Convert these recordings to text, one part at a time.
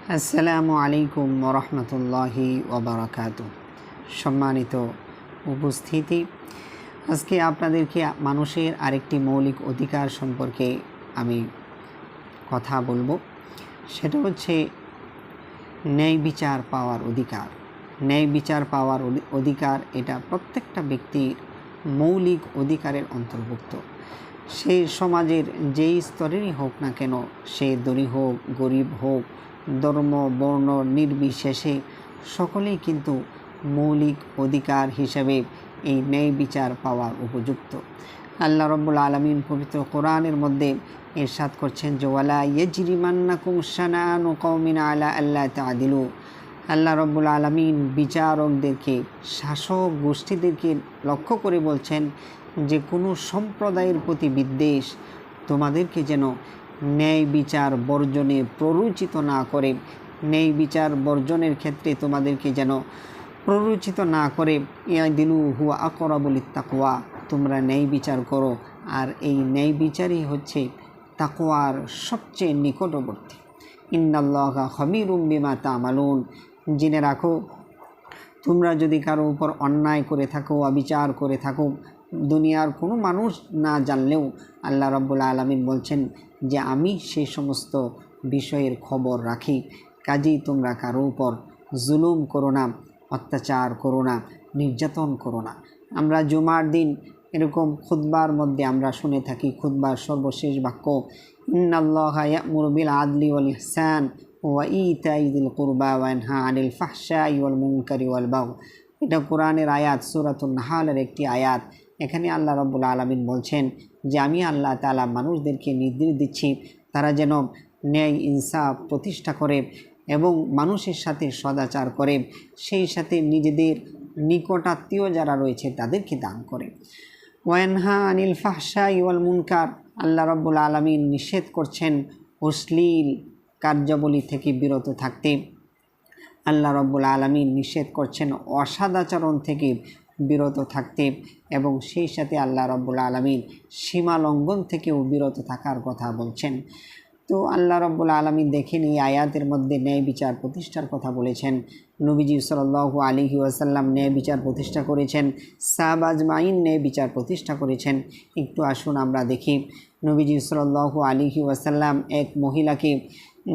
আসসালামু আলাইকুম ওরহমতুল্লাহি ওবরাকাতু। সম্মানিত উপস্থিতি, আজকে আপনাদেরকে মানুষের আরেকটি মৌলিক অধিকার সম্পর্কে আমি কথা বলবো। সেটা হচ্ছে ন্যায় বিচার পাওয়ার অধিকার। ন্যায় বিচার পাওয়ার অধিকার এটা প্রত্যেকটা ব্যক্তির মৌলিক অধিকারের অন্তর্ভুক্ত। সে সমাজের যেই স্তরেরই হোক না কেন, সে ধনী হোক গরিব হোক, ধর্ম বর্ণ নির্বিশেষে সকলেই কিন্তু মৌলিক অধিকার হিসেবে এই ন্যায় বিচার পাওয়ার উপযুক্ত। আল্লাহ রাব্বুল আলামিন পবিত্র কোরআনের মধ্যে ইরশাদ করছেন যে ওয়ালা ইয়াজরিমান্নাকুম শানানু কওমিন আলা আল্লা তা'দিলু। আল্লাহ রাব্বুল আলামিন বিচারকদেরকে, শাসক গোষ্ঠীদেরকে লক্ষ্য করে বলছেন যে কোনো সম্প্রদায়ের প্রতি বিদ্বেষ তোমাদেরকে যেন ন্যায় বিচার বর্জনে প্ররোচিত না করে, ন্যায় বিচার বর্জনের ক্ষেত্রে তোমাদেরকে যেন প্ররোচিত না করে। ইয়াদিলু হুয়া আকরাবু লিত্তাকওয়া, তোমরা ন্যায় বিচার করো, আর এই ন্যায় বিচারই হচ্ছে তাকওয়ার সবচেয়ে নিকটবর্তী। ইন্নাল্লাহা খাবীরুম বিমা তা'মালুন। জেনে রাখো, তোমরা যদি কারো উপর অন্যায় করে থাকো, অবিচার করে থাকো, দুনিয়ার কোনো মানুষ না জানলেও আল্লাহ রাব্বুল আলামিন বলছেন যে আমি সেই সমস্ত বিষয়ের খবর রাখি। কাজেই তোমরা কারো উপর জুলুম করো না, অত্যাচার করো না, নির্যাতন করো না। আমরা জুমার দিন এরকম খুতবার মধ্যে আমরা শুনে থাকি, খুতবার সর্বশেষ বাক্য ইন্নাল্লাহা ইয়া'মুরু বিল আদলি ওয়াল ইহসান ওয়া ইতাই যিল কুরবা ওয়া ইয়ানহা আনিল ফাহশাই ওয়াল মুনকারি ওয়াল বাগয়। এটা কোরআনের আয়াত, সূরাতুন নাহলের একটি আয়াত। এখানে আল্লাহ রাব্বুল আলামিন বলছেন যে আমি আল্লাহ তাআলা মানুষদেরকে নির্দেশ দিচ্ছি তারা যেন ন্যায় ইনসাফ প্রতিষ্ঠা করে এবং মানুষের সাথে সদাচার করে, সেই সাথে নিজেদের নিকটাত্মীয় যারা রয়েছে তাদেরকে দান করে। ওয়ানহা আনিল ফাহশাই ওয়াল মুনকার, আল্লাহ রাব্বুল আলামিন নিষেধ করছেন অশ্লীল কার্যাবলী থেকে বিরত থাকতে। আল্লাহ রাব্বুল আলামিন নিষেধ করছেন অসদাচরণ থেকে বিরত থাকতে, এবং সেই সাথে আল্লাহ রাব্বুল আলামিন সীমা লঙ্ঘন থেকেও বিরত থাকার কথা বলছেন। তো আল্লাহ রাব্বুল আলামিন দেখেন এই আয়াতের মধ্যে ন্যায় বিচার প্রতিষ্ঠার কথা বলেছেন। নবীজি সাল্লাল্লাহু আলাইহি ওয়াসাল্লাম ন্যায় বিচার প্রতিষ্ঠা করেছেন, সাহাবা আজমাইন ন্যায় বিচার প্রতিষ্ঠা করেছেন। একটু আসুন আমরা দেখি। নবীজি সাল্লাল্লাহু আলাইহি ওয়াসাল্লাম এক মহিলাকে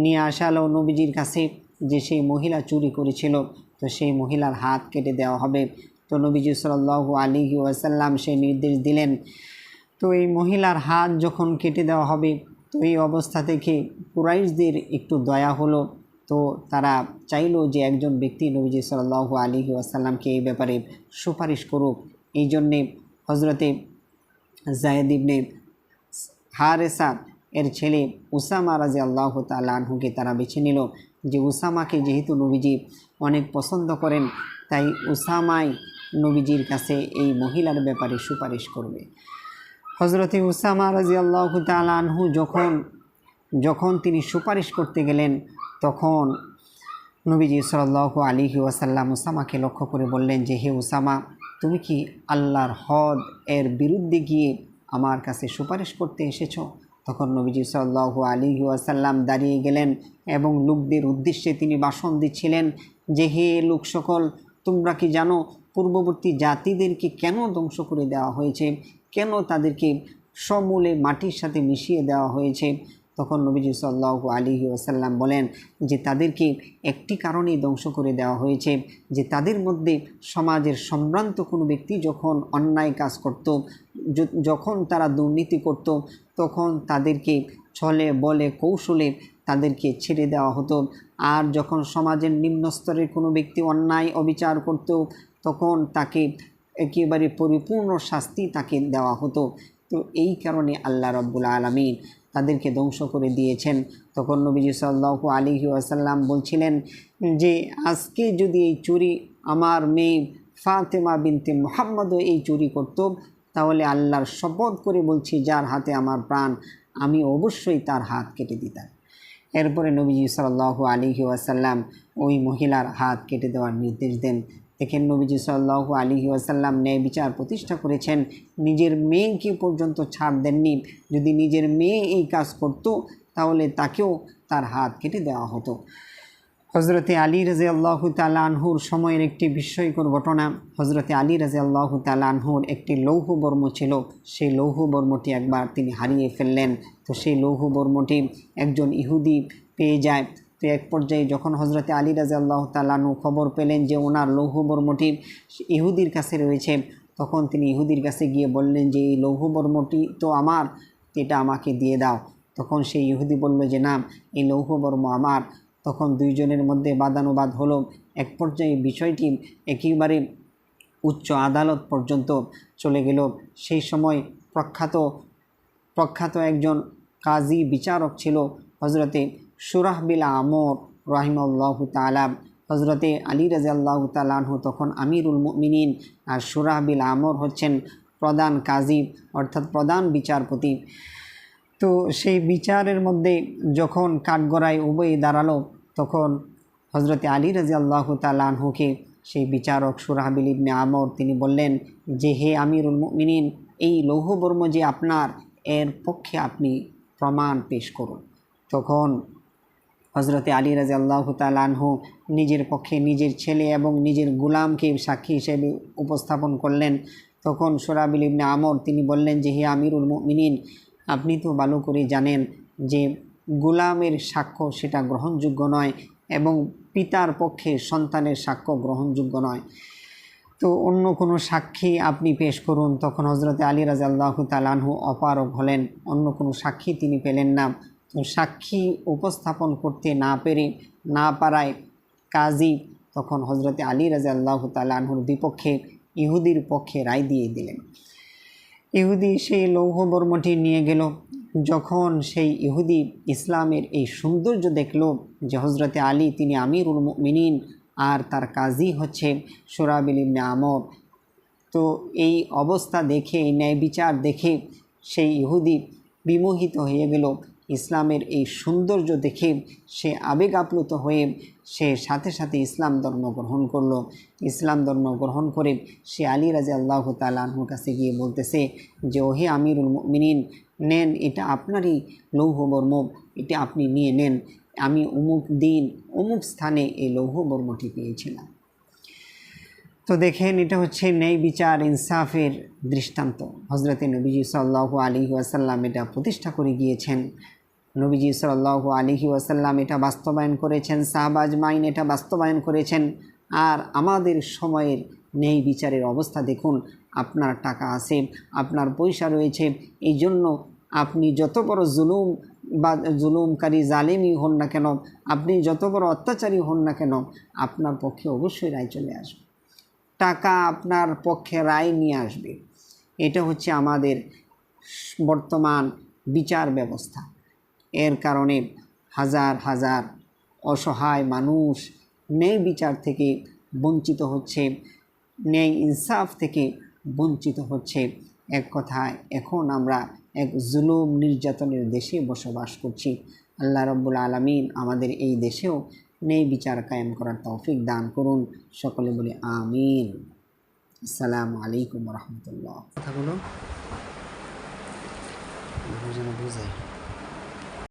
নিয়ে আসালো নবীজির কাছে, যে সেই মহিলা চুরি করেছিল, তো সেই মহিলার হাত কেটে দেওয়া হবে। তো নবীজি সাল্লাল্লাহু আলাইহি ওয়াসাল্লাম সেই নির্দেশ দিলেন। তো এই মহিলার হাত যখন কেটে দেওয়া হবে, তো এই অবস্থা থেকে কুরাইশদের একটু দয়া হলো। তো তারা চাইলো যে একজন ব্যক্তি নবীজি সাল্লাল্লাহু আলাইহি ওয়াসাল্লামকে এই ব্যাপারে সুপারিশ করুক। এই জন্যে হজরতে যায়েদ ইবনে হারেসা এর ছেলে উসামা রাদিয়াল্লাহু তাআলা আনহুকে তারা বেছে নিল, যে উসামাকে যেহেতু নবীজি অনেক পছন্দ করেন, তাই উসামাই নবীজির কাছে এই মহিলার ব্যাপারে সুপারিশ করবে। হজরতে উসামা রাদিয়াল্লাহু তাআলা আনহু যখন তিনি সুপারিশ করতে গেলেন, তখন নবীজি সাল্লাল্লাহু আলাইহি ওয়াসাল্লাম উসামাকে লক্ষ্য করে বললেন যে হে উসামা, তুমি কি আল্লাহর হদ এর বিরুদ্ধে গিয়ে আমার কাছে সুপারিশ করতে এসেছো? তখন নবীজি সাল্লাল্লাহু আলাইহি ওয়াসাল্লাম দাঁড়িয়ে গেলেন এবং লোকদের উদ্দেশ্যে তিনি ভাষণ দিচ্ছিলেন যে হে লোক সকল, তোমরা কি জানো পূর্ববর্তী জাতিদেরকে কেন ধ্বংস করে দেওয়া হয়েছে, কেন তাদেরকে সমূলে মাটির সাথে মিশিয়ে দেওয়া হয়েছে? তখন নবীজি সাল্লাল্লাহু আলাইহি ওয়াসাল্লাম বলেন যে তাদেরকে একটি কারণেই ধ্বংস করে দেওয়া হয়েছে, যে তাদের মধ্যে সমাজের সম্ভ্রান্ত কোনো ব্যক্তি যখন অন্যায় কাজ করত, যখন তারা দুর্নীতি করত, তখন তাদেরকে ছলে বলে কৌশলে তাদেরকে ছেড়ে দেওয়া হতো। আর যখন সমাজের নিম্ন স্তরের কোনো ব্যক্তি অন্যায় অবিচার করত, তখন তাকে একেবারে পরিপূর্ণ শাস্তি তাকে দেওয়া হতো। তো এই কারণে আল্লাহ রাব্বুল আলামিন তাদেরকে ধ্বংস করে দিয়েছেন। তখন নবীজি সাল্লাল্লাহু আলাইহি ওয়াসাল্লাম বলছিলেন যে আজকে যদি এই চুরি আমার মেয়ে ফাতেমা বিনতে মুহাম্মদও এই চুরি করত, তাহলে আল্লাহর শপথ করে বলছি যার হাতে আমার প্রাণ, আমি অবশ্যই তার হাত কেটে দিতাম। এরপরে নবীজি সাল্লাল্লাহু আলাইহি ওয়াসাল্লাম ওই মহিলার হাত কেটে দেওয়ার নির্দেশ দেন। দেখেন নবীজি সাল্লাল্লাহু আলাইহি ওয়াসাল্লাম ন্যায় বিচার প্রতিষ্ঠা করেছেন, নিজের মেয়েকে পর্যন্ত ছাড় দেননি। যদি নিজের মেয়ে এই কাজ করত, তাহলে তাকেও তার হাত কেটে দেওয়া হতো। হজরতে আলী রাদিয়াল্লাহু তাআলা আনহুর সময়ের একটি বিস্ময়কর ঘটনা। হজরতে আলী রাদিয়াল্লাহু তাআলা আনহুর একটি লৌহ বর্ম ছিল। সেই লৌহ বর্মটি একবার তিনি হারিয়ে ফেললেন। তো সেই লৌহ বর্মটি একজন ইহুদি পেয়ে যায়। তো এক পর্যায়ে যখন হজরতে আলী রাদিয়াল্লাহু তাআলা আনহু খবর পেলেন যে ওনার লৌহ বর্মটি ইহুদির কাছে রয়েছে, তখন তিনি ইহুদির কাছে গিয়ে বললেন যে এই লৌহ বর্মটি তো আমার, এটা আমাকে দিয়ে দাও। তখন সেই ইহুদি বলল যে না, এই লৌহ বর্ম আমার। তখন দুইজনের মধ্যে বাদানুবাদ হলো। এক পর্যায়ে বিষয়টি একেবারে উচ্চ আদালত পর্যন্ত চলে গেল। সেই সময় প্রখ্যাত একজন কাজী বিচারক ছিল হজরতে শুরাহবিল আমর রাহিমাহুল্লাহু তাআলা। হজরতে আলী রাদিয়াল্লাহু তাআলা আনহু তখন আমিরুল মুমিনিন, আর শুরাহবিল আমর হচ্ছেন প্রধান কাজী, অর্থাৎ প্রধান বিচারপতি। তো সেই বিচারের মধ্যে যখন কাঠগড়ায় উভয়ে দাঁড়ালো, তখন হজরতে আলী রাদিয়াল্লাহু তাআলা আনহুকে সেই বিচারক শুরাহবিল ইবনে আমর তিনি বললেন যে হে আমিরুল মুমিনিন, এই লৌহ বর্ম যে আপনার, এর পক্ষে আপনি প্রমাণ পেশ করুন। তখন হজরতে আলী রাদিয়াল্লাহু তাআলা আনহু নিজের পক্ষে নিজের ছেলে এবং নিজের গোলামকে সাক্ষী হিসেবে উপস্থাপন করলেন। তখন শুরাহবিল ইবনে আমর তিনি বললেন যে হে আমিরুল মুমিনিন, আপনি তো ভালো করে জানেন যে গোলামের সাক্ষ্য সেটা গ্রহণযোগ্য নয় এবং পিতার পক্ষে সন্তানের সাক্ষ্য গ্রহণযোগ্য নয়। তো অন্য কোনো সাক্ষী আপনি পেশ করুন। তখন হজরতে আলী রাদিয়াল্লাহু তাআলা আনহু অপারগ হলেন, অন্য কোনো সাক্ষী তিনি পেলেন না। তো সাক্ষী উপস্থাপন করতে না পারায় কাজী তখন হজরতে আলী রাদিয়াল্লাহু তাআলা আনহুর বিপক্ষে ইহুদির পক্ষে রায় দিয়ে দিলেন। ইহুদি সেই লৌহ বর্মটি নিয়ে গেল। যখন সেই ইহুদি ইসলামের এই সৌন্দর্য দেখল যে হজরতে আলী তিনি আমিরুল মুমিনিন আর তার কাজী হচ্ছে শুরাহবিল ইবনে আমর, তো এই অবস্থা দেখে, এই ন্যায় বিচার দেখে সেই ইহুদি বিমোহিত হয়ে গেল। ইসলামের এই সৌন্দর্য দেখে সে আবেগ আপ্লুত হয়ে সে সাথে সাথে ইসলাম ধর্ম গ্রহণ করল। ইসলাম ধর্ম গ্রহণ করে সে আলী রাদিয়াল্লাহু তাআলা আনহুর কাছে গিয়ে বলতেছে যে ওহে আমিরুল মুমিনিন, নেন, এটা আপনারই লৌহ বর্ম, এটা আপনি নিয়ে নেন। আমি অমুক দিন অমুক স্থানে এই লৌহ বর্মটি পেয়েছিলাম। তো দেখেন, এটা হচ্ছে ন্যায় বিচার ইনসাফের দৃষ্টান্ত। হজরতে নবীজি সাল্লাল্লাহু আলাইহি ওয়াসাল্লাম এটা প্রতিষ্ঠা করে গিয়েছেন। নবীজি সাল্লাল্লাহু আলাইহি ওয়াসাল্লাম এটা বাস্তবায়ন করেছেন, সাহাবা আজমাইন এটা বাস্তবায়ন করেছেন। আর আমাদের সময়ের ন্যায় বিচারের অবস্থা দেখুন। আপনার টাকা আছে, আপনার পয়সা রয়েছে, এই জন্য আপনি যত বড় জুলুমকারী জালেমই হন না কেন, আপনি যত বড় অত্যাচারী হন না কেন, আপনার পক্ষে অবশ্যই রায় চলে আসবে। টাকা আপনার পক্ষে রায় নিয়ে আসবে। এটা হচ্ছে আমাদের বর্তমান বিচার ব্যবস্থা। এর কারণে হাজার হাজার অসহায় মানুষ ন্যায় বিচার থেকে বঞ্চিত হচ্ছে, ন্যায় ইনসাফ থেকে বঞ্চিত হচ্ছে। এক কথায় এখন আমরা এক জুলুম নির্যাতনের দেশে বসবাস করছি। আল্লাহ রাব্বুল আলামিন আমাদের এই দেশেও ন্যায় বিচার কায়েম করার তৌফিক দান করুন। সকলে বলি আমিন। আসসালামু আলাইকুম ওয়া রাহমাতুল্লাহ। কথাগুলো বুঝায়